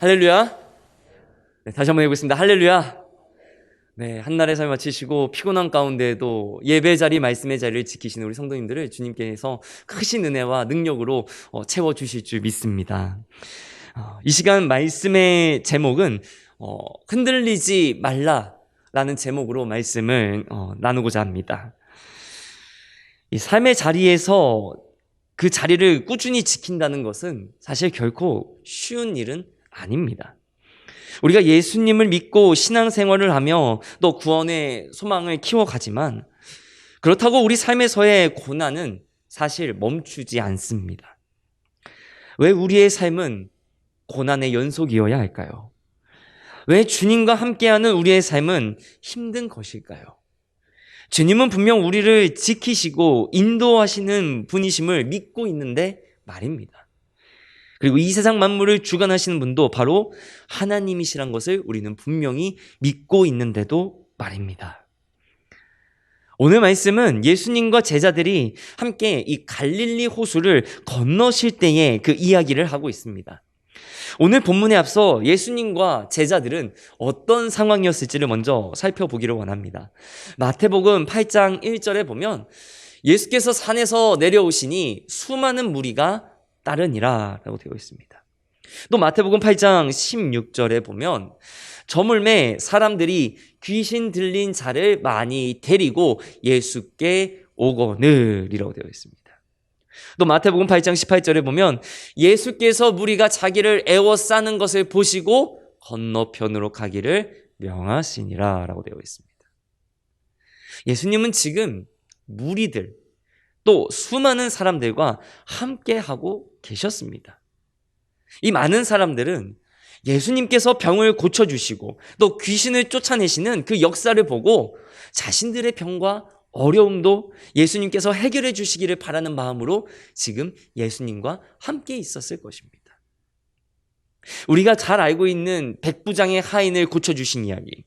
할렐루야. 네, 다시 한번 해보겠습니다. 할렐루야. 네, 한날의 삶 마치시고 피곤한 가운데에도 예배 자리, 말씀의 자리를 지키시는 우리 성도님들을 주님께서 크신 은혜와 능력으로 채워주실 줄 믿습니다. 이 시간 말씀의 제목은 흔들리지 말라라는 제목으로 말씀을 나누고자 합니다. 이 삶의 자리에서 그 자리를 꾸준히 지킨다는 것은 사실 결코 쉬운 일은 아닙니다. 우리가 예수님을 믿고 신앙생활을 하며 또 구원의 소망을 키워가지만 그렇다고 우리 삶에서의 고난은 사실 멈추지 않습니다. 왜 우리의 삶은 고난의 연속이어야 할까요? 왜 주님과 함께하는 우리의 삶은 힘든 것일까요? 주님은 분명 우리를 지키시고 인도하시는 분이심을 믿고 있는데 말입니다. 그리고 이 세상 만물을 주관하시는 분도 바로 하나님이시란 것을 우리는 분명히 믿고 있는데도 말입니다. 오늘 말씀은 예수님과 제자들이 함께 이 갈릴리 호수를 건너실 때의 그 이야기를 하고 있습니다. 오늘 본문에 앞서 예수님과 제자들은 어떤 상황이었을지를 먼저 살펴보기를 원합니다. 마태복음 8장 1절에 보면 예수께서 산에서 내려오시니 수많은 무리가 따르니라 라고 되어 있습니다. 또 마태복음 8장 16절에 보면 저물매 사람들이 귀신 들린 자를 많이 데리고 예수께 오거늘이라고 되어 있습니다. 또 마태복음 8장 18절에 보면 예수께서 무리가 자기를 애워싸는 것을 보시고 건너편으로 가기를 명하시니라 라고 되어 있습니다. 예수님은 지금 무리들 또 수많은 사람들과 함께하고 계셨습니다. 이 많은 사람들은 예수님께서 병을 고쳐주시고 또 귀신을 쫓아내시는 그 역사를 보고 자신들의 병과 어려움도 예수님께서 해결해 주시기를 바라는 마음으로 지금 예수님과 함께 있었을 것입니다. 우리가 잘 알고 있는 백부장의 하인을 고쳐주신 이야기,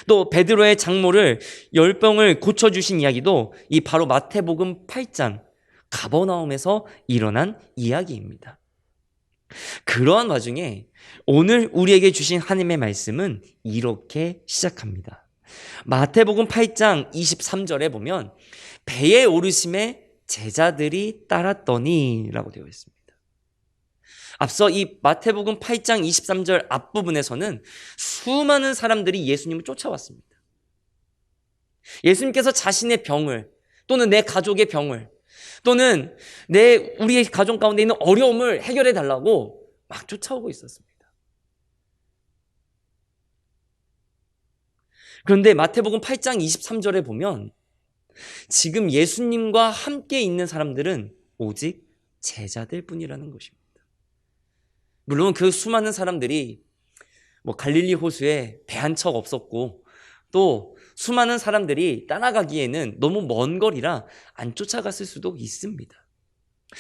또 베드로의 장모를 열병을 고쳐주신 이야기도 이 바로 마태복음 8장 가버나움에서 일어난 이야기입니다. 그러한 와중에 오늘 우리에게 주신 하나님의 말씀은 이렇게 시작합니다. 마태복음 8장 23절에 보면 배에 오르심에 제자들이 따랐더니 라고 되어 있습니다. 앞서 이 마태복음 8장 23절 앞부분에서는 수많은 사람들이 예수님을 쫓아왔습니다. 예수님께서 자신의 병을 또는 내 가족의 병을 또는 우리의 가족 가운데 있는 어려움을 해결해 달라고 막 쫓아오고 있었습니다. 그런데 마태복음 8장 23절에 보면 지금 예수님과 함께 있는 사람들은 오직 제자들 뿐이라는 것입니다. 물론 그 수많은 사람들이 갈릴리 호수에 배 한 척 없었고 또 수많은 사람들이 따라가기에는 너무 먼 거리라 안 쫓아갔을 수도 있습니다.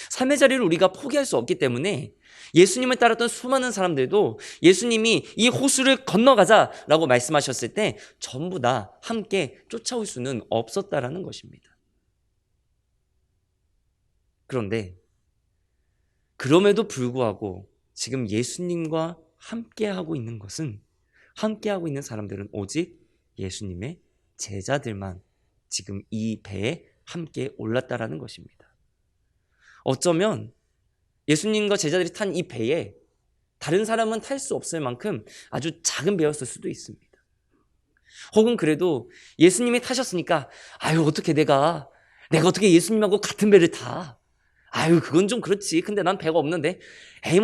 삶의 자리를 우리가 포기할 수 없기 때문에 예수님을 따랐던 수많은 사람들도 예수님이 이 호수를 건너가자라고 말씀하셨을 때 전부 다 함께 쫓아올 수는 없었다라는 것입니다. 그런데 그럼에도 불구하고 지금 예수님과 함께하고 있는 것은 함께하고 있는 사람들은 오직 예수님의 제자들만 지금 이 배에 함께 올랐다라는 것입니다. 어쩌면 예수님과 제자들이 탄 이 배에 다른 사람은 탈 수 없을 만큼 아주 작은 배였을 수도 있습니다. 혹은 그래도 예수님이 타셨으니까 어떻게 내가 어떻게 예수님하고 같은 배를 타? 그건 좀 그렇지. 근데 난 배가 없는데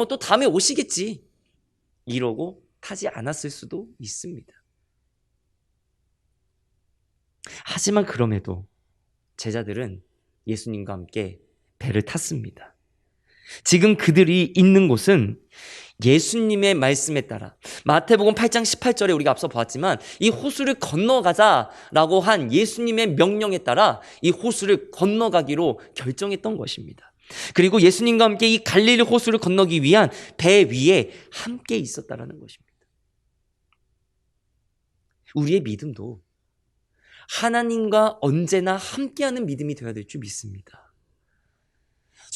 또 다음에 오시겠지. 이러고 타지 않았을 수도 있습니다. 하지만 그럼에도 제자들은 예수님과 함께 배를 탔습니다. 지금 그들이 있는 곳은 예수님의 말씀에 따라 마태복음 8장 18절에 우리가 앞서 보았지만 이 호수를 건너가자라고 한 예수님의 명령에 따라 이 호수를 건너가기로 결정했던 것입니다. 그리고 예수님과 함께 이 갈릴리 호수를 건너기 위한 배 위에 함께 있었다라는 것입니다. 우리의 믿음도 하나님과 언제나 함께하는 믿음이 되어야 될 줄 믿습니다.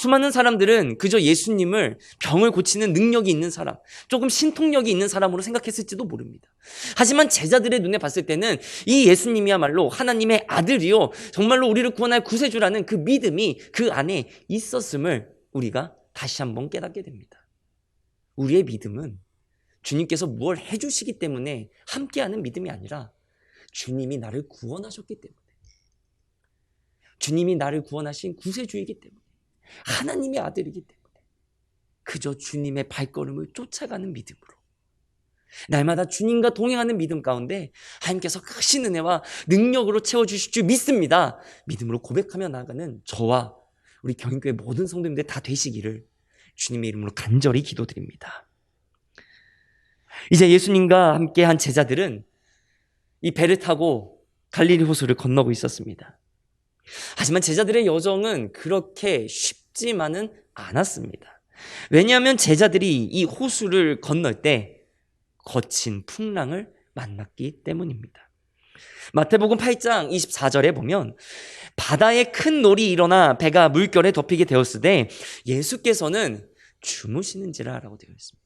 수많은 사람들은 그저 예수님을 병을 고치는 능력이 있는 사람, 조금 신통력이 있는 사람으로 생각했을지도 모릅니다. 하지만 제자들의 눈에 봤을 때는 이 예수님이야말로 하나님의 아들이요, 정말로 우리를 구원할 구세주라는 그 믿음이 그 안에 있었음을 우리가 다시 한번 깨닫게 됩니다. 우리의 믿음은 주님께서 뭘 해주시기 때문에 함께하는 믿음이 아니라 주님이 나를 구원하셨기 때문에, 주님이 나를 구원하신 구세주이기 때문에, 하나님의 아들이기 때문에 그저 주님의 발걸음을 쫓아가는 믿음으로, 날마다 주님과 동행하는 믿음 가운데 하나님께서 크신 은혜와 능력으로 채워주실 줄 믿습니다. 믿음으로 고백하며 나아가는 저와 우리 경인교회 모든 성도님들 다 되시기를 주님의 이름으로 간절히 기도드립니다. 이제 예수님과 함께한 제자들은 이 배를 타고 갈릴리 호수를 건너고 있었습니다. 하지만 제자들의 여정은 그렇게 쉽지만은 않았습니다. 왜냐하면 제자들이 이 호수를 건널 때 거친 풍랑을 만났기 때문입니다. 마태복음 8장 24절에 보면 바다에 큰 놀이 일어나 배가 물결에 덮이게 되었으되 예수께서는 주무시는지라 라고 되어 있습니다.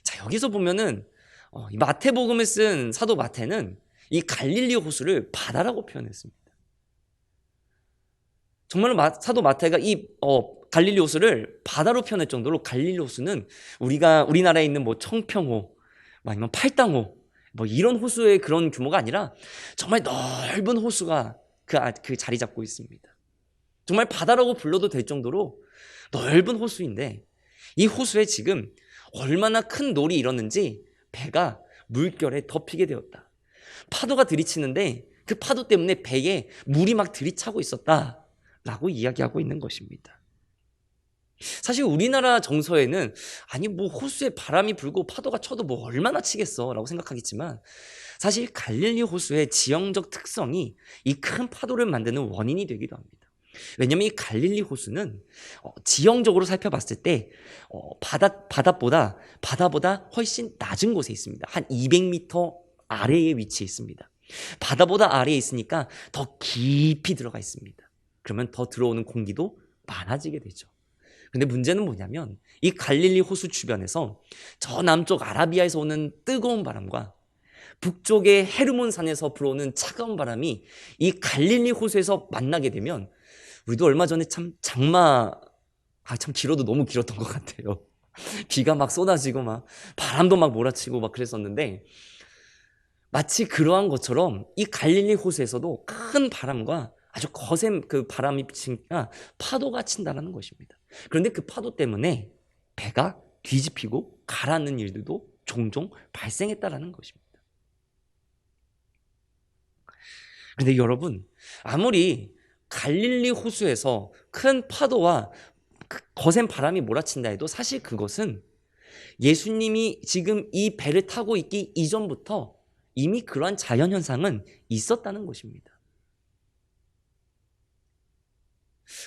자, 여기서 보면은 이 마태복음을 쓴 사도 마태는 이 갈릴리 호수를 바다라고 표현했습니다. 정말로 사도 마태가 이 갈릴리 호수를 바다로 표현할 정도로 갈릴리 호수는 우리나라에 있는 뭐 청평호, 아니면 팔당호, 뭐 이런 호수의 그런 규모가 아니라 정말 넓은 호수가 그 자리 잡고 있습니다. 정말 바다라고 불러도 될 정도로 넓은 호수인데, 이 호수에 지금 얼마나 큰 놀이 일었는지 배가 물결에 덮이게 되었다. 파도가 들이치는데 그 파도 때문에 배에 물이 막 들이차고 있었다라고 이야기하고 있는 것입니다. 사실 우리나라 정서에는 아니 뭐 호수에 바람이 불고 파도가 쳐도 뭐 얼마나 치겠어 라고 생각하겠지만, 사실 갈릴리 호수의 지형적 특성이 이 큰 파도를 만드는 원인이 되기도 합니다. 왜냐하면 이 갈릴리 호수는 지형적으로 살펴봤을 때 바다보다 훨씬 낮은 곳에 있습니다. 한 200m 아래에 위치해 있습니다. 바다보다 아래에 있으니까 더 깊이 들어가 있습니다. 그러면 더 들어오는 공기도 많아지게 되죠. 근데 문제는 뭐냐면 이 갈릴리 호수 주변에서 저 남쪽 아라비아에서 오는 뜨거운 바람과 북쪽의 헤르몬 산에서 불어오는 차가운 바람이 이 갈릴리 호수에서 만나게 되면, 우리도 얼마 전에 참 길어도 너무 길었던 것 같아요. 비가 막 쏟아지고 막 바람도 막 몰아치고 막 그랬었는데, 마치 그러한 것처럼 이 갈릴리 호수에서도 큰 바람과 아주 거센 그 바람이 치니까 파도가 친다는 것입니다. 그런데 그 파도 때문에 배가 뒤집히고 가라앉는 일들도 종종 발생했다라는 것입니다. 그런데 여러분, 아무리 갈릴리 호수에서 큰 파도와 거센 바람이 몰아친다 해도 사실 그것은 예수님이 지금 이 배를 타고 있기 이전부터 이미 그러한 자연현상은 있었다는 것입니다.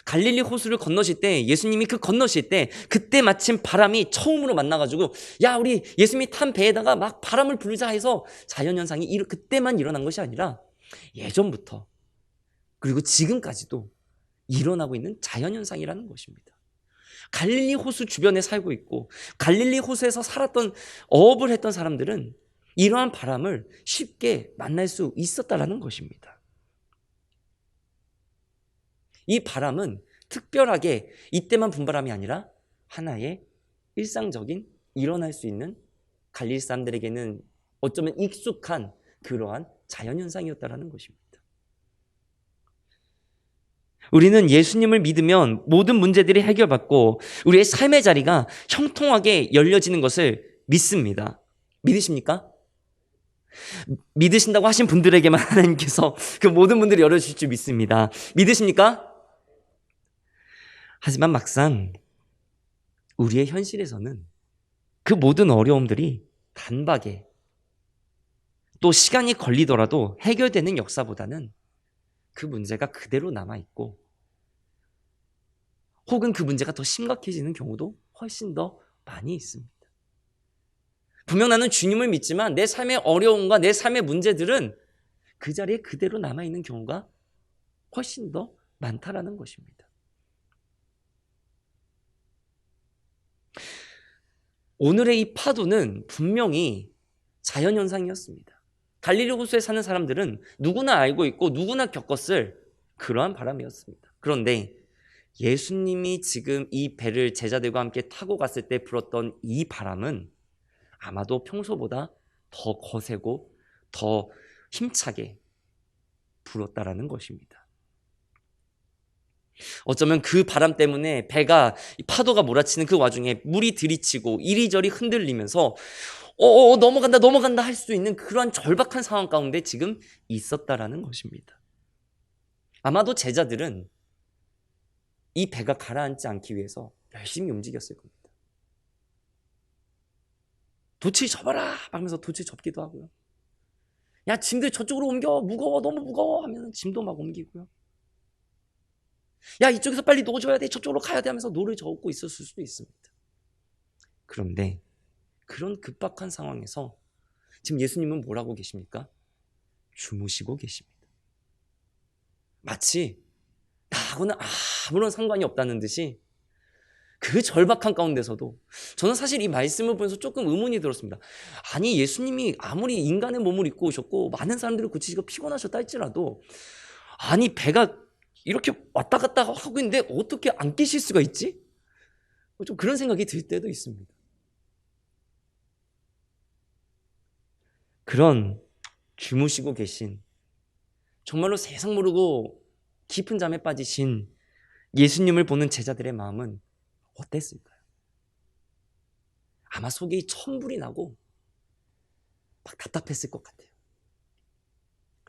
갈릴리 호수를 건너실 때, 예수님이 건너실 때 그때 마침 바람이 처음으로 만나가지고 야 우리 예수님이 탄 배에다가 막 바람을 불자 해서 자연현상이 그때만 일어난 것이 아니라 예전부터 그리고 지금까지도 일어나고 있는 자연현상이라는 것입니다. 갈릴리 호수 주변에 살고 있고 갈릴리 호수에서 어업을 했던 사람들은 이러한 바람을 쉽게 만날 수 있었다라는 것입니다. 이 바람은 특별하게 이때만 분 바람이 아니라 하나의 일상적인 일어날 수 있는 갈릴리 사람들에게는 어쩌면 익숙한 그러한 자연현상이었다라는 것입니다. 우리는 예수님을 믿으면 모든 문제들이 해결받고 우리의 삶의 자리가 형통하게 열려지는 것을 믿습니다. 믿으십니까? 믿으신다고 하신 분들에게만 하나님께서 그 모든 문들을 열어주실 줄 믿습니다. 믿으십니까? 하지만 막상 우리의 현실에서는 그 모든 어려움들이 단박에, 또 시간이 걸리더라도 해결되는 역사보다는 그 문제가 그대로 남아있고, 혹은 그 문제가 더 심각해지는 경우도 훨씬 더 많이 있습니다. 분명 나는 주님을 믿지만 내 삶의 어려움과 내 삶의 문제들은 그 자리에 그대로 남아있는 경우가 훨씬 더 많다라는 것입니다. 오늘의 이 파도는 분명히 자연현상이었습니다. 갈릴리 호수에 사는 사람들은 누구나 알고 있고 누구나 겪었을 그러한 바람이었습니다. 그런데 예수님이 지금 이 배를 제자들과 함께 타고 갔을 때 불었던 이 바람은 아마도 평소보다 더 거세고 더 힘차게 불었다라는 것입니다. 어쩌면 그 바람 때문에 배가 파도가 몰아치는 그 와중에 물이 들이치고 이리저리 흔들리면서 넘어간다 할 수 있는 그러한 절박한 상황 가운데 지금 있었다라는 것입니다. 아마도 제자들은 이 배가 가라앉지 않기 위해서 열심히 움직였을 겁니다. 도치 접어라 하면서 도치 접기도 하고요. 야, 짐들 저쪽으로 옮겨, 무거워, 너무 무거워 하면 짐도 막 옮기고요. 야, 이쪽에서 빨리 놓아줘야 돼, 저쪽으로 가야 돼 하면서 노를 저었고 있었을 수도 있습니다. 그런데 그런 급박한 상황에서 지금 예수님은 뭘 하고 계십니까? 주무시고 계십니다. 마치 나하고는 아무런 상관이 없다는 듯이 그 절박한 가운데서도 저는 사실 이 말씀을 보면서 조금 의문이 들었습니다. 아니, 예수님이 아무리 인간의 몸을 입고 오셨고 많은 사람들을 고치시고 피곤하셨다 할지라도 아니, 배가 이렇게 왔다 갔다 하고 있는데 어떻게 안 깨실 수가 있지? 좀 그런 생각이 들 때도 있습니다. 그런 주무시고 계신, 정말로 세상 모르고 깊은 잠에 빠지신 예수님을 보는 제자들의 마음은 어땠을까요? 아마 속이 천불이 나고 막 답답했을 것 같아요.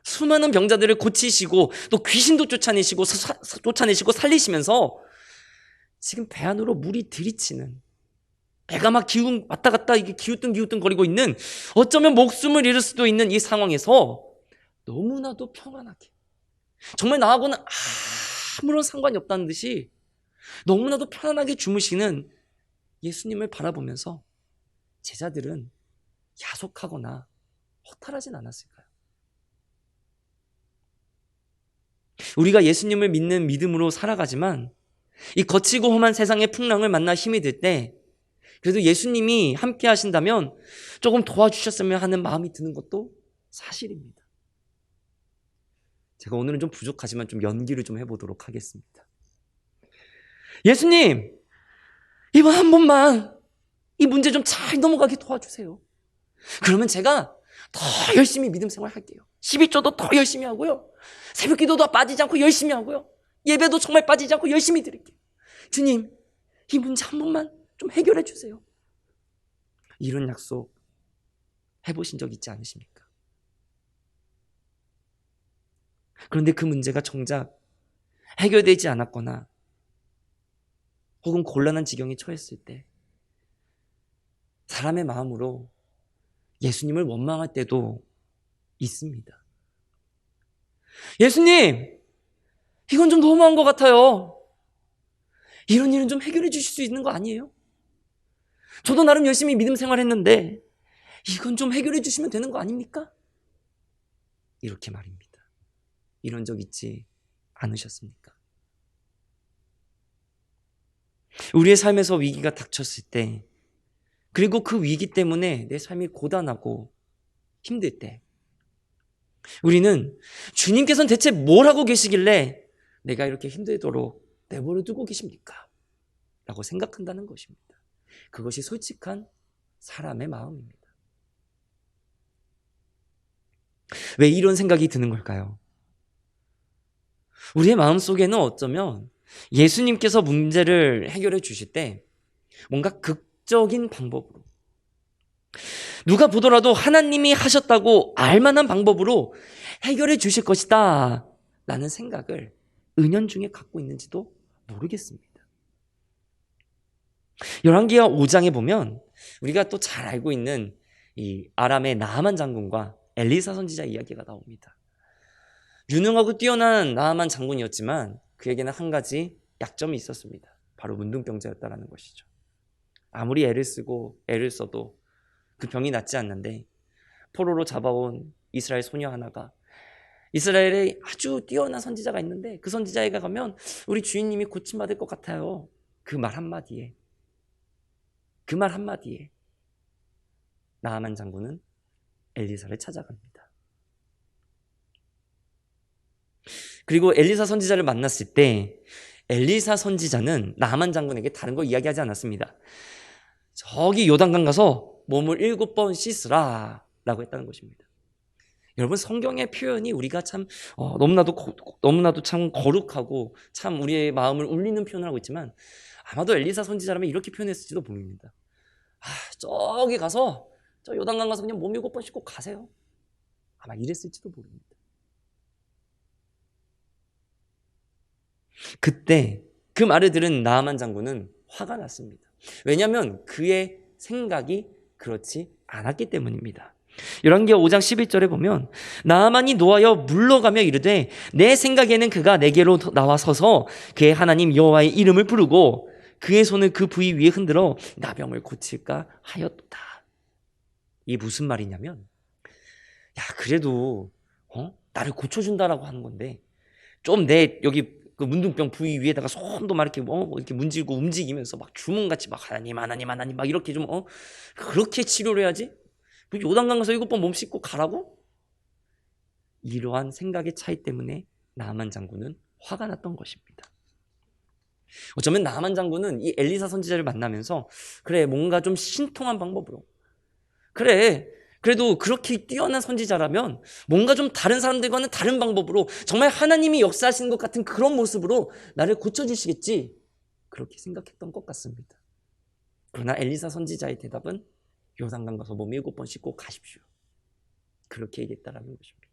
수많은 병자들을 고치시고 또 귀신도 쫓아내시고 살리시면서 지금 배 안으로 물이 들이치는, 배가 막 왔다 갔다 이게 기우뚱 거리고 있는, 어쩌면 목숨을 잃을 수도 있는 이 상황에서 너무나도 평안하게, 정말 나하고는 아무런 상관이 없다는 듯이 너무나도 편안하게 주무시는 예수님을 바라보면서 제자들은 야속하거나 허탈하진 않았을까요? 우리가 예수님을 믿는 믿음으로 살아가지만 이 거치고 험한 세상의 풍랑을 만나 힘이 들 때 그래도 예수님이 함께 하신다면 조금 도와주셨으면 하는 마음이 드는 것도 사실입니다. 제가 오늘은 좀 부족하지만 좀 연기를 좀 해보도록 하겠습니다. 예수님, 이번 한 번만 이 문제 좀 잘 넘어가게 도와주세요. 그러면 제가 더 열심히 믿음 생활 할게요. 12조도 더 열심히 하고요. 새벽 기도도 빠지지 않고 열심히 하고요. 예배도 정말 빠지지 않고 열심히 드릴게요. 주님, 이 문제 한 번만 좀 해결해 주세요. 이런 약속 해보신 적 있지 않으십니까? 그런데 그 문제가 정작 해결되지 않았거나 혹은 곤란한 지경에 처했을 때 사람의 마음으로 예수님을 원망할 때도 있습니다. 예수님, 이건 좀 너무한 것 같아요. 이런 일은 좀 해결해 주실 수 있는 거 아니에요? 저도 나름 열심히 믿음 생활했는데 이건 좀 해결해 주시면 되는 거 아닙니까? 이렇게 말입니다. 이런 적 있지 않으셨습니까? 우리의 삶에서 위기가 닥쳤을 때, 그리고 그 위기 때문에 내 삶이 고단하고 힘들 때 우리는 주님께서는 대체 뭘 하고 계시길래 내가 이렇게 힘들도록 내버려 두고 계십니까? 라고 생각한다는 것입니다. 그것이 솔직한 사람의 마음입니다. 왜 이런 생각이 드는 걸까요? 우리의 마음속에는 어쩌면 예수님께서 문제를 해결해 주실 때 뭔가 극적인 방법으로, 누가 보더라도 하나님이 하셨다고 알만한 방법으로 해결해 주실 것이다 라는 생각을 은연중에 갖고 있는지도 모르겠습니다. 열왕기하 5장에 보면 우리가 또 잘 알고 있는 이 아람의 나하만 장군과 엘리사 선지자 이야기가 나옵니다. 유능하고 뛰어난 나하만 장군이었지만 그에게는 한 가지 약점이 있었습니다. 바로 문둥병자였다는 것이죠. 아무리 애를 쓰고 애를 써도 그 병이 낫지 않는데 포로로 잡아온 이스라엘 소녀 하나가, 이스라엘에 아주 뛰어난 선지자가 있는데 그 선지자에게 가면 우리 주인님이 고침받을 것 같아요. 그 말 한마디에 나아만 장군은 엘리사를 찾아갑니다. 그리고 엘리사 선지자를 만났을 때 엘리사 선지자는 나아만 장군에게 다른 거 이야기하지 않았습니다. 저기 요단강 가서 몸을 7번 씻으라 라고 했다는 것입니다. 여러분, 성경의 표현이 우리가 참 너무나도 참 거룩하고 참 우리의 마음을 울리는 표현을 하고 있지만 아마도 엘리사 선지자라면 이렇게 표현했을지도 모릅니다. 저기 가서 저 요단강 가서 그냥 몸 7번 씻고 가세요. 아마 이랬을지도 모릅니다. 그때 그 말을 들은 나아만 장군은 화가 났습니다. 왜냐하면 그의 생각이 그렇지 않았기 때문입니다. 열왕기하 5장 11절에 보면 나아만이 노하여 물러가며 이르되 내 생각에는 그가 내게로 나와 서서 그의 하나님 여호와의 이름을 부르고 그의 손을 그 부위 위에 흔들어 나병을 고칠까 하였도다. 이게 무슨 말이냐면, 그래도 나를 고쳐준다라고 하는 건데 좀 내 여기 그 문둥병 부위 위에다가 손도 막 이렇게 문질고 움직이면서 막 주문같이 막 하나님 막 이렇게 좀 그렇게 치료를 해야지? 요단강 가서 7번 몸 씻고 가라고? 이러한 생각의 차이 때문에 나아만 장군은 화가 났던 것입니다. 어쩌면 나아만 장군은 이 엘리사 선지자를 만나면서 그래, 뭔가 좀 신통한 방법으로, 그래, 그래도 그렇게 뛰어난 선지자라면 뭔가 좀 다른 사람들과는 다른 방법으로 정말 하나님이 역사하시는 것 같은 그런 모습으로 나를 고쳐주시겠지, 그렇게 생각했던 것 같습니다. 그러나 엘리사 선지자의 대답은 요단강 가서 몸 7번 씻고 가십시오, 그렇게 얘기했다라는 것입니다.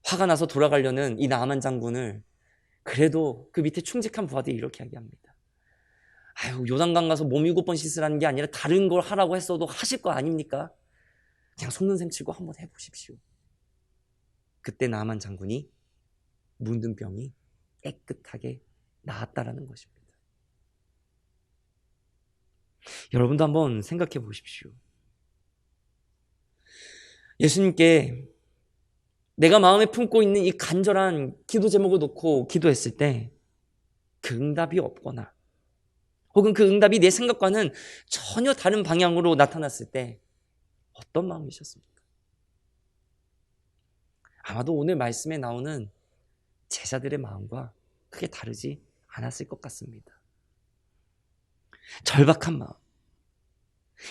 화가 나서 돌아가려는 이 나아만 장군을 그래도 그 밑에 충직한 부하들이 이렇게 이야기합니다. 요단강 가서 몸 7번 씻으라는 게 아니라 다른 걸 하라고 했어도 하실 거 아닙니까? 그냥 속는 셈 치고 한번 해보십시오. 그때 나아만 장군이 문든 병이 깨끗하게 나았다라는 것입니다. 여러분도 한번 생각해 보십시오. 예수님께 내가 마음에 품고 있는 이 간절한 기도 제목을 놓고 기도했을 때 그 응답이 없거나 혹은 그 응답이 내 생각과는 전혀 다른 방향으로 나타났을 때 어떤 마음이셨습니까? 아마도 오늘 말씀에 나오는 제자들의 마음과 크게 다르지 않았을 것 같습니다. 절박한 마음,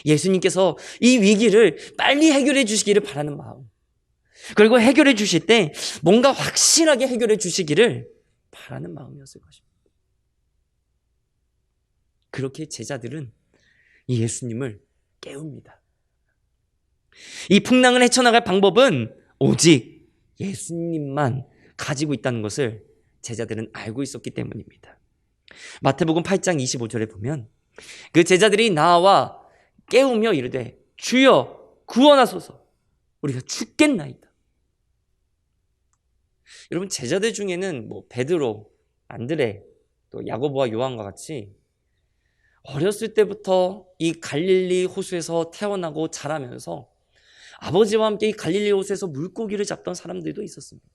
예수님께서 이 위기를 빨리 해결해 주시기를 바라는 마음, 그리고 해결해 주실 때 뭔가 확실하게 해결해 주시기를 바라는 마음이었을 것입니다. 그렇게 제자들은 이 예수님을 깨웁니다. 이 풍랑을 헤쳐나갈 방법은 오직 예수님만 가지고 있다는 것을 제자들은 알고 있었기 때문입니다. 마태복음 8장 25절에 보면 그 제자들이 나와 깨우며 이르되 주여 구원하소서, 우리가 죽겠나이다. 여러분, 제자들 중에는 베드로, 안드레, 또 야고보와 요한과 같이 어렸을 때부터 이 갈릴리 호수에서 태어나고 자라면서 아버지와 함께 이 갈릴리 호수에서 물고기를 잡던 사람들도 있었습니다.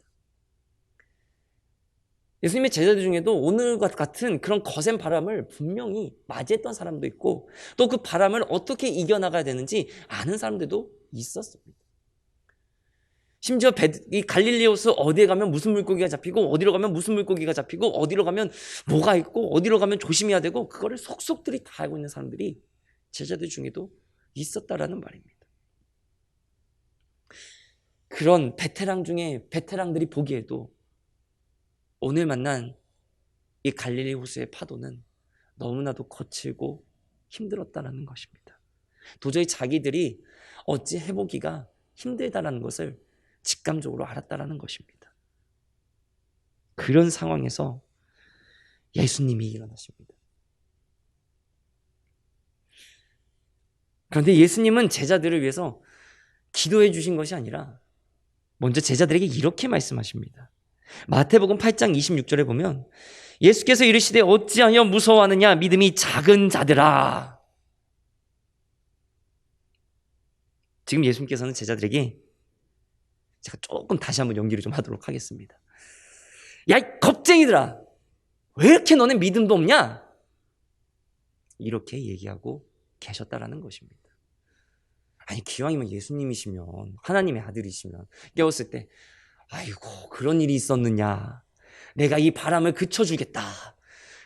예수님의 제자들 중에도 오늘과 같은 그런 거센 바람을 분명히 맞이했던 사람도 있고 또 그 바람을 어떻게 이겨나가야 되는지 아는 사람들도 있었습니다. 심지어 이 갈릴리 호수 어디에 가면 무슨 물고기가 잡히고 어디로 가면 무슨 물고기가 잡히고 어디로 가면 뭐가 있고 어디로 가면 조심해야 되고 그거를 속속들이 다 알고 있는 사람들이 제자들 중에도 있었다라는 말입니다. 그런 베테랑 중에 베테랑들이 보기에도 오늘 만난 이 갈릴리 호수의 파도는 너무나도 거칠고 힘들었다라는 것입니다. 도저히 자기들이 어찌 해보기가 힘들다라는 것을 직감적으로 알았다라는 것입니다. 그런 상황에서 예수님이 일어나십니다. 그런데 예수님은 제자들을 위해서 기도해 주신 것이 아니라 먼저 제자들에게 이렇게 말씀하십니다. 마태복음 8장 26절에 보면 예수께서 이르시되 어찌하여 무서워하느냐 믿음이 작은 자들아. 지금 예수님께서는 제자들에게, 제가 조금 다시 한번 연기를 좀 하도록 하겠습니다. 야, 이 겁쟁이들아, 왜 이렇게 너네 믿음도 없냐? 이렇게 얘기하고 계셨다라는 것입니다. 아니, 기왕이면 예수님이시면, 하나님의 아들이시면 깨웠을 때 아이고, 그런 일이 있었느냐, 내가 이 바람을 그쳐주겠다,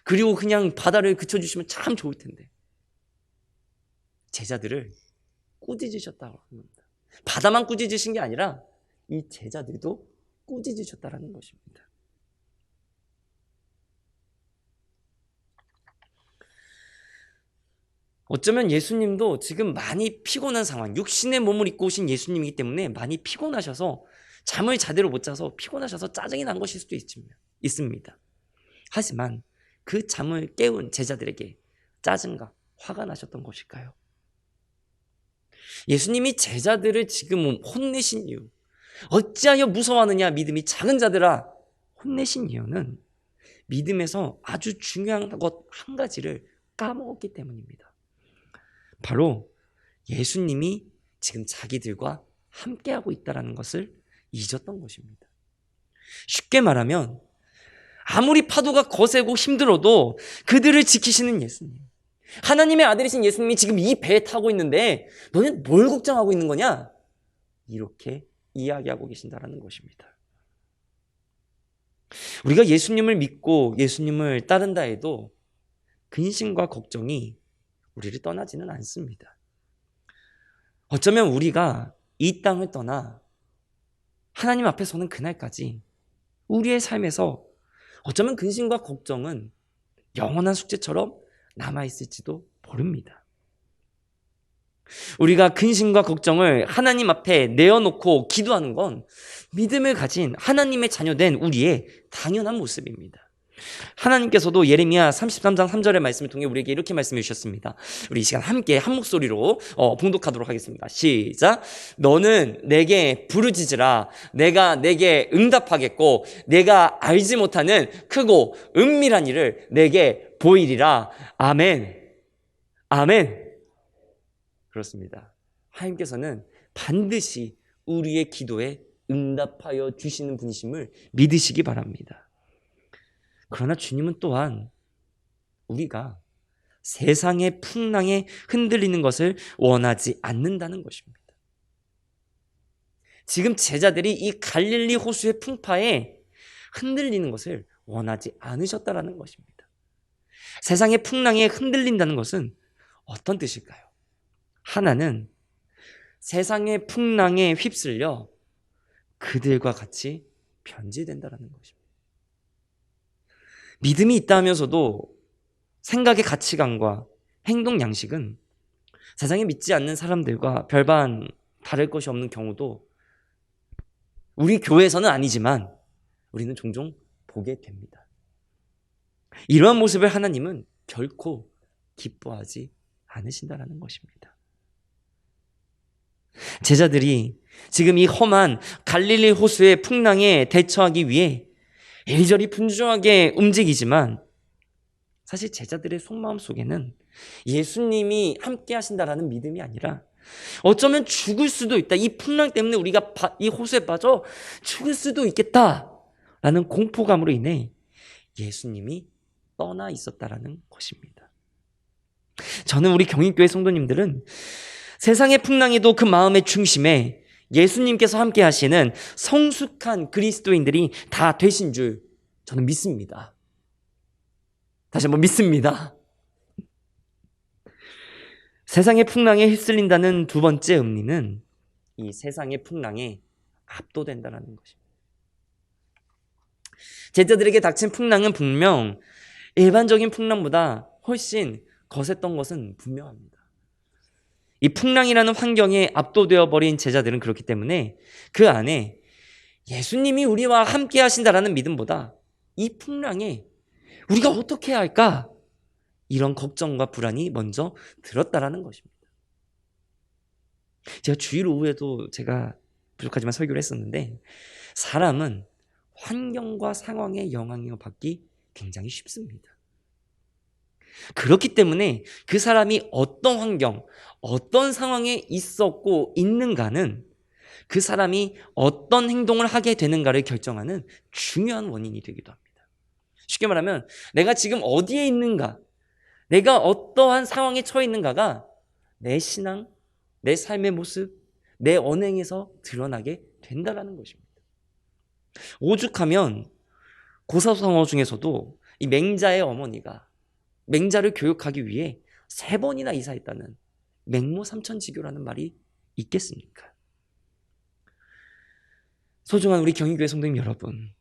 그리고 그냥 바다를 그쳐주시면 참 좋을 텐데 제자들을 꾸짖으셨다고 합니다. 바다만 꾸짖으신 게 아니라 이 제자들도 꾸짖으셨다라는 것입니다. 어쩌면 예수님도 지금 많이 피곤한 상황, 육신의 몸을 입고 오신 예수님이기 때문에 많이 피곤하셔서 잠을 제대로 못 자서 피곤하셔서 짜증이 난 것일 수도 있습니다. 하지만 그 잠을 깨운 제자들에게 짜증과 화가 나셨던 것일까요? 예수님이 제자들을 지금 혼내신 이유, 어찌하여 무서워하느냐 믿음이 작은 자들아, 혼내신 이유는 믿음에서 아주 중요한 것 한 가지를 까먹었기 때문입니다. 바로 예수님이 지금 자기들과 함께하고 있다는 것을 잊었던 것입니다. 쉽게 말하면 아무리 파도가 거세고 힘들어도 그들을 지키시는 예수님, 하나님의 아들이신 예수님이 지금 이 배에 타고 있는데 너는 뭘 걱정하고 있는 거냐? 이렇게 이야기하고 계신다는 것입니다. 우리가 예수님을 믿고 예수님을 따른다 해도 근심과 걱정이 우리를 떠나지는 않습니다. 어쩌면 우리가 이 땅을 떠나 하나님 앞에 서는 그날까지 우리의 삶에서 어쩌면 근심과 걱정은 영원한 숙제처럼 남아있을지도 모릅니다. 우리가 근심과 걱정을 하나님 앞에 내어놓고 기도하는 건 믿음을 가진 하나님의 자녀된 우리의 당연한 모습입니다. 하나님께서도 예레미야 33장 3절의 말씀을 통해 우리에게 이렇게 말씀해 주셨습니다. 우리 이 시간 함께 한 목소리로 봉독하도록 하겠습니다. 시작. 너는 내게 부르짖으라. 내가 내게 응답하겠고 내가 알지 못하는 크고 은밀한 일을 내게 보이리라. 아멘. 아멘. 그렇습니다. 하나님께서는 반드시 우리의 기도에 응답하여 주시는 분이심을 믿으시기 바랍니다. 그러나 주님은 또한 우리가 세상의 풍랑에 흔들리는 것을 원하지 않는다는 것입니다. 지금 제자들이 이 갈릴리 호수의 풍파에 흔들리는 것을 원하지 않으셨다는 것입니다. 세상의 풍랑에 흔들린다는 것은 어떤 뜻일까요? 하나는 세상의 풍랑에 휩쓸려 그들과 같이 변질된다는 것입니다. 믿음이 있다 하면서도 생각의 가치관과 행동 양식은 세상에 믿지 않는 사람들과 별반 다를 것이 없는 경우도 우리 교회에서는 아니지만 우리는 종종 보게 됩니다. 이러한 모습을 하나님은 결코 기뻐하지 않으신다는 것입니다. 제자들이 지금 이 험한 갈릴리 호수의 풍랑에 대처하기 위해 이리저리 분주하게 움직이지만 사실 제자들의 속마음 속에는 예수님이 함께 하신다라는 믿음이 아니라 어쩌면 죽을 수도 있다, 이 풍랑 때문에 우리가 이 호수에 빠져 죽을 수도 있겠다라는 공포감으로 인해 예수님이 떠나 있었다라는 것입니다. 저는 우리 경인교회 성도님들은 세상의 풍랑에도 그 마음의 중심에 예수님께서 함께 하시는 성숙한 그리스도인들이 다 되신 줄 저는 믿습니다. 다시 한번 믿습니다. 세상의 풍랑에 휩쓸린다는 두 번째 의미는 이 세상의 풍랑에 압도된다는 것입니다. 제자들에게 닥친 풍랑은 분명 일반적인 풍랑보다 훨씬 거셌던 것은 분명합니다. 이 풍랑이라는 환경에 압도되어 버린 제자들은 그렇기 때문에 그 안에 예수님이 우리와 함께 하신다라는 믿음보다 이 풍랑에 우리가 어떻게 해야 할까? 이런 걱정과 불안이 먼저 들었다라는 것입니다. 제가 주일 오후에도 제가 부족하지만 설교를 했었는데 사람은 환경과 상황에 영향을 받기 굉장히 쉽습니다. 그렇기 때문에 그 사람이 어떤 환경, 어떤 상황에 있었고 있는가는 그 사람이 어떤 행동을 하게 되는가를 결정하는 중요한 원인이 되기도 합니다. 쉽게 말하면 내가 지금 어디에 있는가, 내가 어떠한 상황에 처해 있는가가 내 신앙, 내 삶의 모습, 내 언행에서 드러나게 된다라는 것입니다. 오죽하면 고사성어 중에서도 이 맹자의 어머니가 맹자를 교육하기 위해 3번이나 이사했다는 맹모삼천지교라는 말이 있겠습니까? 소중한 우리 경희교회 성도님 여러분,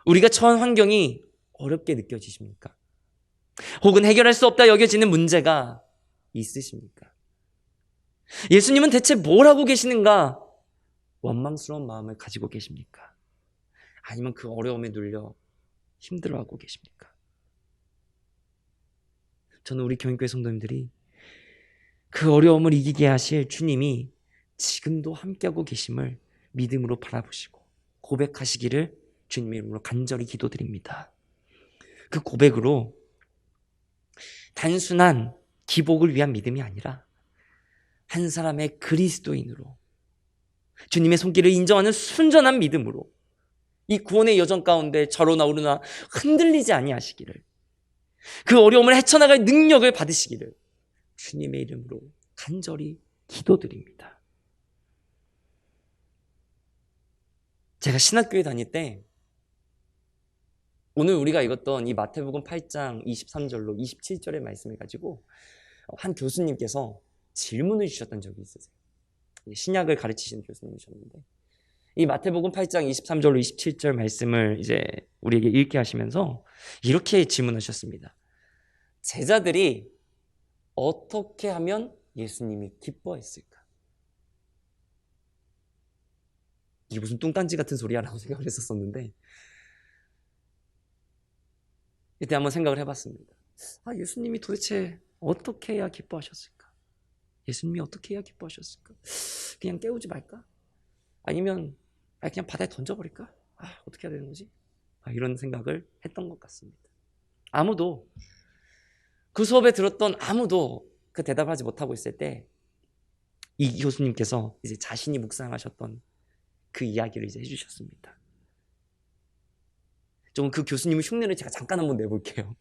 우리가 처한 환경이 어렵게 느껴지십니까? 혹은 해결할 수 없다 여겨지는 문제가 있으십니까? 예수님은 대체 뭘 하고 계시는가? 원망스러운 마음을 가지고 계십니까? 아니면 그 어려움에 눌려 힘들어하고 계십니까? 저는 우리 경희교회 성도님들이 그 어려움을 이기게 하실 주님이 지금도 함께하고 계심을 믿음으로 바라보시고 고백하시기를 주님의 이름으로 간절히 기도드립니다. 그 고백으로 단순한 기복을 위한 믿음이 아니라 한 사람의 그리스도인으로 주님의 손길을 인정하는 순전한 믿음으로 이 구원의 여정 가운데 저로나 오르나 흔들리지 아니하시기를, 그 어려움을 헤쳐나갈 능력을 받으시기를 주님의 이름으로 간절히 기도드립니다. 제가 신학교에 다닐 때 오늘 우리가 읽었던 이 마태복음 8장 23절로 27절의 말씀을 가지고 한 교수님께서 질문을 주셨던 적이 있으세요. 신약을 가르치시는 교수님이셨는데 이 마태복음 8장 23절로 27절 말씀을 이제 우리에게 읽게 하시면서 이렇게 질문하셨습니다. 제자들이 어떻게 하면 예수님이 기뻐했을까? 이게 무슨 뚱딴지 같은 소리야 라고 생각을 했었는데 이때 한번 생각을 해봤습니다. 예수님이 도대체 어떻게 해야 기뻐하셨을까? 예수님이 어떻게 해야 기뻐하셨을까? 그냥 깨우지 말까? 아니면 그냥 바다에 던져버릴까? 어떻게 해야 되는 거지? 이런 생각을 했던 것 같습니다. 아무도 그 수업에 들었던 아무도 그 대답을 하지 못하고 있을 때 이 교수님께서 이제 자신이 묵상하셨던 그 이야기를 이제 해주셨습니다. 좀 그 교수님의 흉내를 제가 잠깐 한번 내볼게요.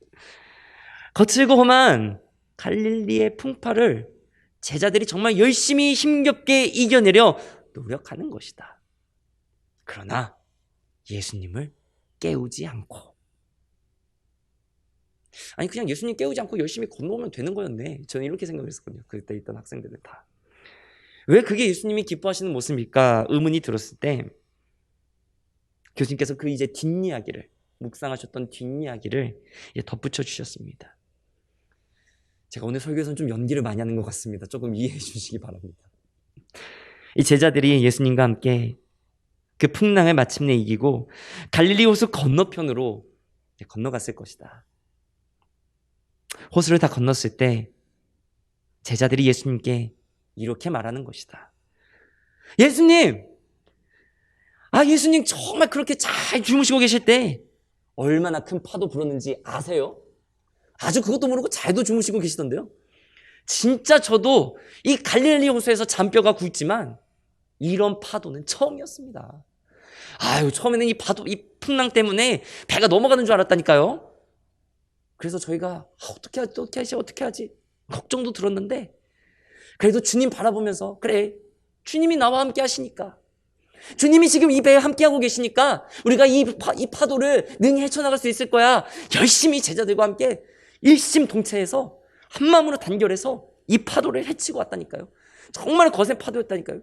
거칠고 험한 갈릴리의 풍파를 제자들이 정말 열심히 힘겹게 이겨내려 노력하는 것이다. 그러나 예수님을 깨우지 않고, 그냥 예수님 깨우지 않고 열심히 건너오면 되는 거였네. 저는 이렇게 생각을 했었거든요. 그때 있던 학생들은 다. 왜 그게 예수님이 기뻐하시는 모습일까 의문이 들었을 때 교수님께서 그 이제 뒷이야기를, 묵상하셨던 뒷이야기를 덧붙여 주셨습니다. 제가 오늘 설교에서는 좀 연기를 많이 하는 것 같습니다. 조금 이해해 주시기 바랍니다. 이 제자들이 예수님과 함께 그 풍랑을 마침내 이기고 갈릴리 호수 건너편으로 건너갔을 것이다. 호수를 다 건넜을 때 제자들이 예수님께 이렇게 말하는 것이다. 예수님! 예수님 정말 그렇게 잘 주무시고 계실 때 얼마나 큰 파도 불었는지 아세요? 아주 그것도 모르고 잘도 주무시고 계시던데요. 진짜 저도 이 갈릴리 호수에서 잔뼈가 굵지만 이런 파도는 처음이었습니다. 처음에는 이 파도, 이 풍랑 때문에 배가 넘어가는 줄 알았다니까요. 그래서 저희가 어떻게 하지 걱정도 들었는데 그래도 주님 바라보면서 그래, 주님이 나와 함께 하시니까, 주님이 지금 이 배에 함께하고 계시니까 우리가 이 파도를 능히 헤쳐나갈 수 있을 거야. 열심히 제자들과 함께 일심동체해서 한 마음으로 단결해서 이 파도를 헤치고 왔다니까요. 정말 거센 파도였다니까요.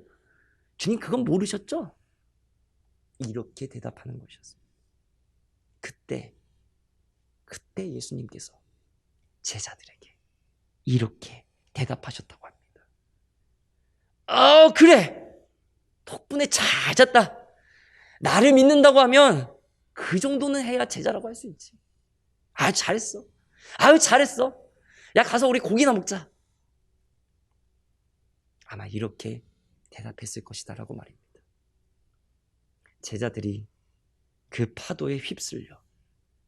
주님 그건 모르셨죠? 이렇게 대답하는 것이었습니다. 그때 예수님께서 제자들에게 이렇게 대답하셨다고 합니다. 그래! 덕분에 잘 잤다. 나를 믿는다고 하면 그 정도는 해야 제자라고 할 수 있지. 잘했어. 잘했어. 야, 가서 우리 고기나 먹자. 아마 이렇게 대답했을 것이다 라고 말입니다. 제자들이 그 파도에 휩쓸려,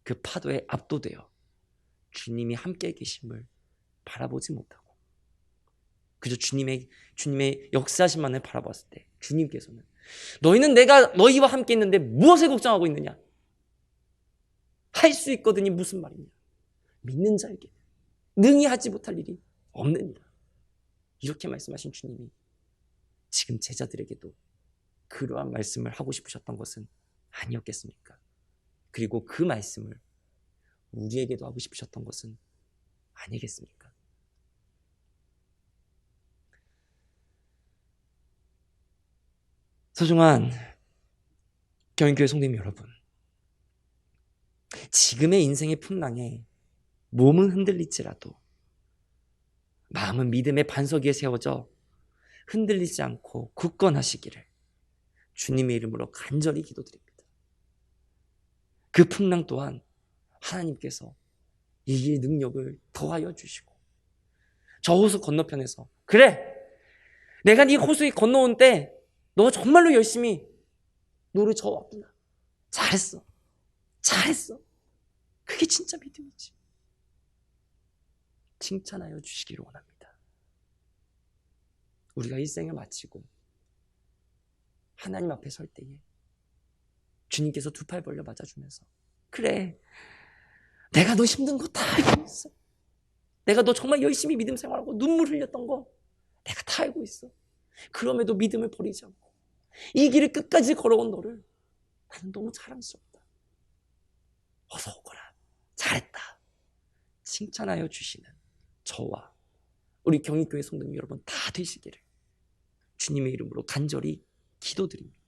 그 파도에 압도되어 주님이 함께 계심을 바라보지 못하고 그저 주님의 역사하심만을 바라봤을 때 주님께서는 너희는 내가 너희와 함께 있는데 무엇을 걱정하고 있느냐? 할 수 있거든이 무슨 말이냐? 믿는 자에게 능히 하지 못할 일이 없느니라. 이렇게 말씀하신 주님이 지금 제자들에게도 그러한 말씀을 하고 싶으셨던 것은 아니었겠습니까? 그리고 그 말씀을 우리에게도 하고 싶으셨던 것은 아니겠습니까? 소중한 경인교회 성도님 여러분, 지금의 인생의 풍랑에 몸은 흔들릴지라도 마음은 믿음의 반석 위에 세워져 흔들리지 않고 굳건하시기를 주님의 이름으로 간절히 기도드립니다. 그 풍랑 또한 하나님께서 이길 능력을 더하여 주시고 저 호수 건너편에서 그래, 내가 네 호수 건너온 때 너 정말로 열심히 노를 저었구나, 잘했어, 잘했어, 그게 진짜 믿음이지, 칭찬하여 주시기를 원합니다. 우리가 일생을 마치고 하나님 앞에 설 때에 주님께서 두 팔 벌려 맞아주면서 그래, 내가 너 힘든 거 다 알고 있어, 내가 너 정말 열심히 믿음 생활하고 눈물 흘렸던 거 내가 다 알고 있어, 그럼에도 믿음을 버리지 않고 이 길을 끝까지 걸어온 너를 나는 너무 자랑스럽다, 어서 오거라, 잘했다, 칭찬하여 주시는 저와 우리 경희교회 성도님 여러분 다 되시기를 주님의 이름으로 간절히 기도드립니다.